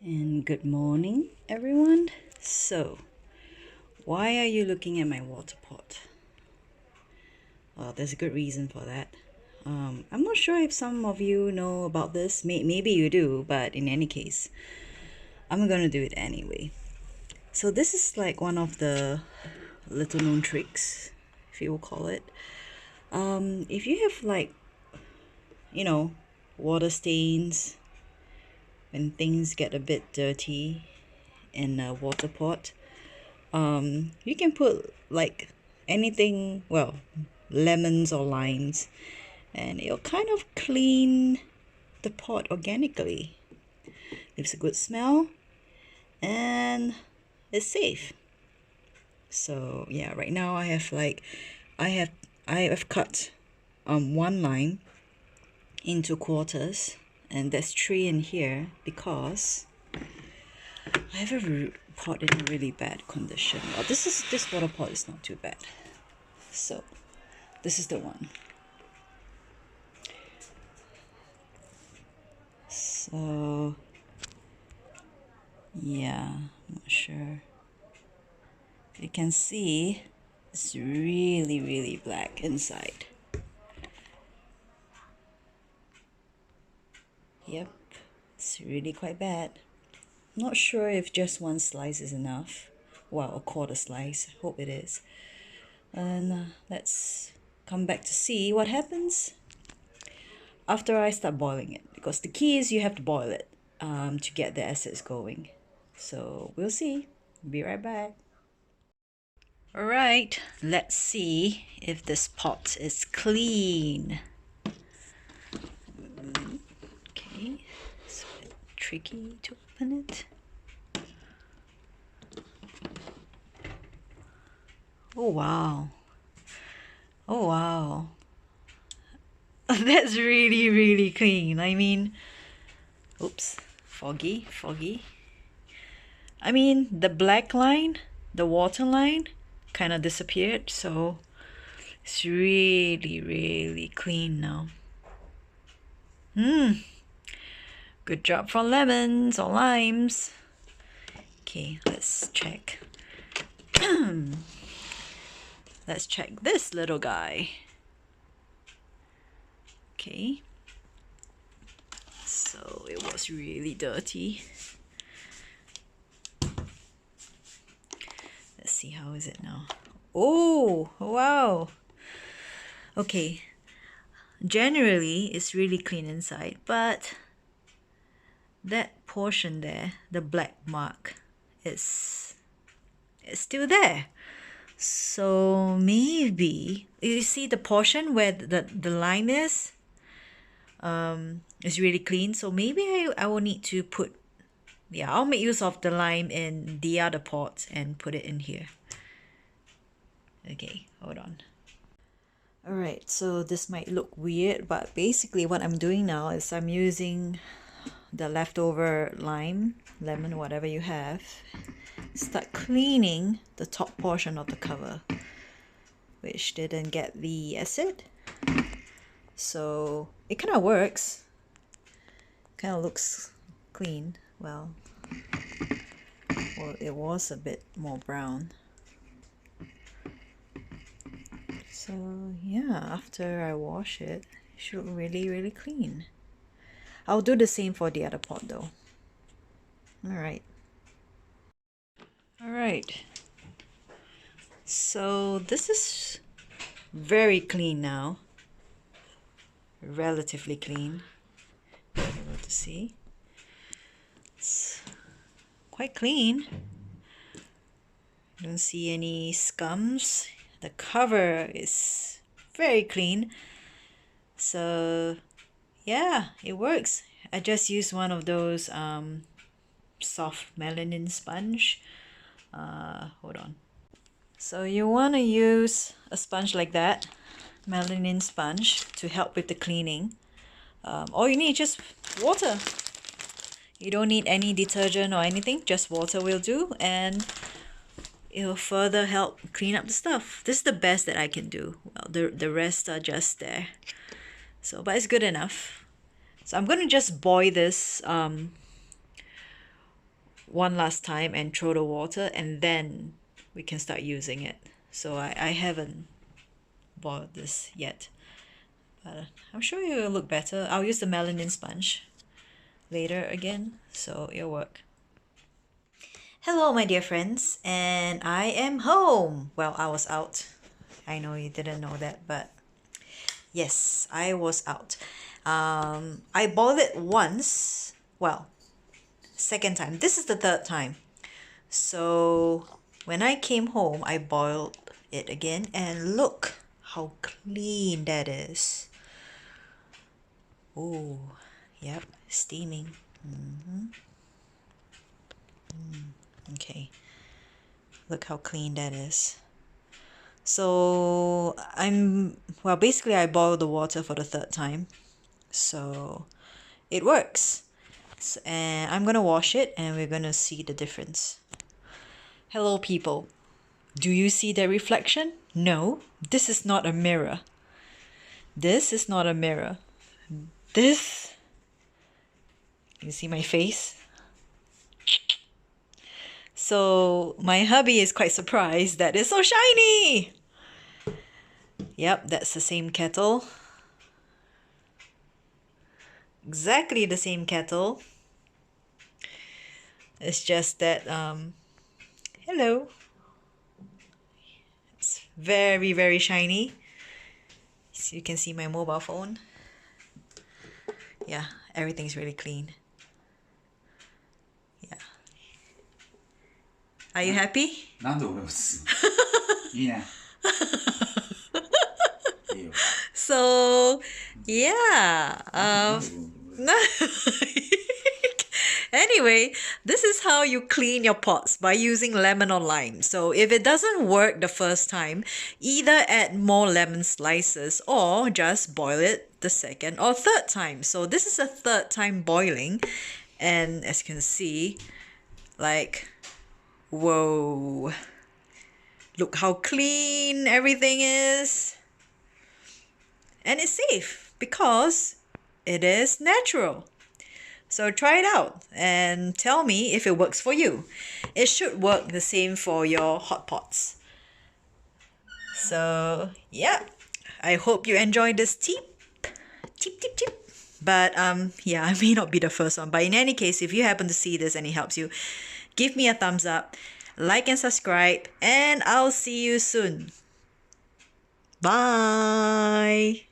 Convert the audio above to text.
And good morning, everyone. So, why are you looking at my water pot? Well, there's a good reason for that. I'm not sure if some of you know about this. Maybe you do, but in any case, I'm gonna do it anyway. So this is like one of the little known tricks, if you will call it. If you have like, water stains, when things get a bit dirty in a water pot, you can put like anything, well, lemons or limes, and it'll kind of clean the pot organically. Leaves a good smell and it's safe. So yeah, right now I have cut one lime into quarters, and there's 3 in here because I have a pot in a really bad condition. Well, this water pot is not too bad. So this is the one. So yeah, I'm not sure. You can see it's really black inside. Yep, it's really quite bad. Not sure if just one slice is enough. Well, a quarter slice. Hope it is. And let's come back to see what happens after I start boiling it. Because the key is you have to boil it to get the acids going. So we'll see. Be right back. Alright, let's see if this pot is clean. Okay, it's a bit tricky to open it. Oh wow. Oh wow. That's really clean. I mean, oops, foggy. I mean, the black line, the water line, kind of disappeared, so it's really clean now. Good job for lemons or limes. Okay, let's check. Let's check this little guy. Okay, so it was really dirty. Let's see, how is it now? Oh wow. Okay, generally it's really clean inside, but that portion there, the black mark, is still there. So maybe you see the portion where the lime is really clean. So maybe I will need to put, yeah, I'll make use of the lime in the other pot and put it in here. Okay, hold on. Alright, so this might look weird, but basically what I'm doing now is I'm using the leftover lime, lemon, whatever you have. Start cleaning the top portion of the cover, which didn't get the acid. So it kind of works. Kind of looks clean. Well, it was a bit more brown. So yeah, after I wash it, it should look really clean. I'll do the same for the other pot though. Alright, so this is very clean now, relatively clean. You're able to see it's quite clean. Don't see any scums. The cover is very clean, so yeah, it works. I just used one of those soft melanin sponge. Hold on. So you want to use a sponge like that, melanin sponge, to help with the cleaning. All you need is just water. You don't need any detergent or anything, just water will do, and it'll further help clean up the stuff. This is the best that I can do. Well, the rest are just there. So, but it's good enough. So I'm going to just boil this one last time and throw the water, and then we can start using it. So I haven't boiled this yet, but I'm sure it will look better. I'll use the melanin sponge later again, so it'll work. Hello, my dear friends, and I am home. Well, I was out. I know you didn't know that, but yes, I was out. I boiled it once. Well, second time. This is the third time. So when I came home, I boiled it again, and look how clean that is. Oh, yep, steaming. Okay, look how clean that is. So basically I boiled the water for the third time, so it works. And I'm gonna wash it and we're gonna see the difference. Hello people, do you see the reflection? No, this is not a mirror. This is not a mirror. This, you see my face? So my hubby is quite surprised that it's so shiny. Yep, that's the same kettle. Exactly the same kettle. It's just that, hello. It's very, very shiny. So you can see my mobile phone. Yeah, everything's really clean. Yeah. Are you happy? なんで俺を映すのいいね。いいよ。So, yeah. Anyway, this is how you clean your pots, by using lemon or lime. So if it doesn't work the first time, either add more lemon slices or just boil it the second or third time. So this is a third time boiling, and as you can see, like, whoa, look how clean everything is. And it's safe because it is natural. So try it out and tell me if it works for you. It should work the same for your hot pots. So yeah, I hope you enjoyed this tip. But yeah, I may not be the first one. But in any case, if you happen to see this and it helps you, give me a thumbs up, like and subscribe, and I'll see you soon. Bye.